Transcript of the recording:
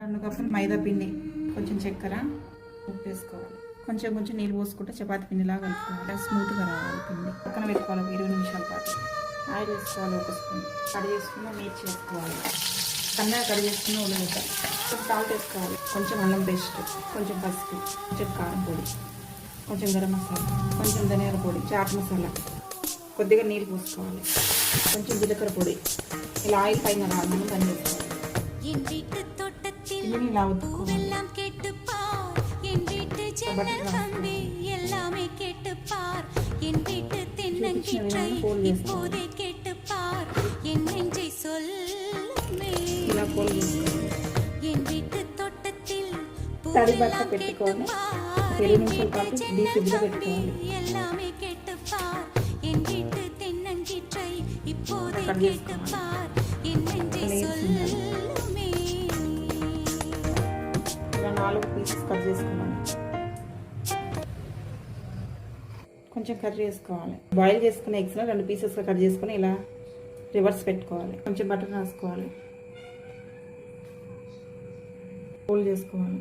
2 కప్పులు మైదా పిండి, కొంచెం చక్కెర, ఉప్పు వేసుకోవాలి. కొంచెం కొంచెం నీళ్ళు పోసుకుంటే చపాతీ పిండిలాగా కలుపుకోవాలి. స్మూత్గా రావాలి పిండి. పక్కన పెట్టుకోవాలి 20 నిమిషాల పాటు. ఆయిల్ వేసుకోవాలి 1 స్పూన్. కడి చేసుకున్న మిర్చి వేసుకోవాలి. సన్నగా కడి చేసుకున్న ఉల్లిగడ్డ, కొంచెం సాల్ట్ వేసుకోవాలి. కొంచెం అల్లం పేస్ట్, కొంచెం పసుపు, కొంచెం కారం పొడి, కొంచెం గరం మసాలా, కొంచెం ధనియాల పొడి, చాట్ మసాలా, కొద్దిగా నీళ్ళు పోసుకోవాలి. కొంచెం జీలకర్ర పొడి. ఇలా ఆయిల్ పైన రాగానే దాన్ని వేసుకోవాలి. పిండిని ఇలా ఉతుక్కోవాలి. ఇలా పోల్ చేసుకోవాలి. తడి బట్ట పెట్టుకొని 20 నిమిషాల పాటు డీప్ ఫ్రిడ్జ్లో పెట్టుకోవాలి. కట్ చేసుకోవాలి. ఇలా 4 పీసెస్ కట్ చేసుకున్నాను. కొంచెం కర్రీ వేసుకోవాలి. బాయిల్ చేసుకున్న ఎగ్స్లో 2 పీసెస్గా కట్ చేసుకొని ఇలా రివర్స్ పెట్టుకోవాలి. కొంచెం బటర్ రాసుకోవాలి. ఫోల్డ్ చేసుకోవాలి.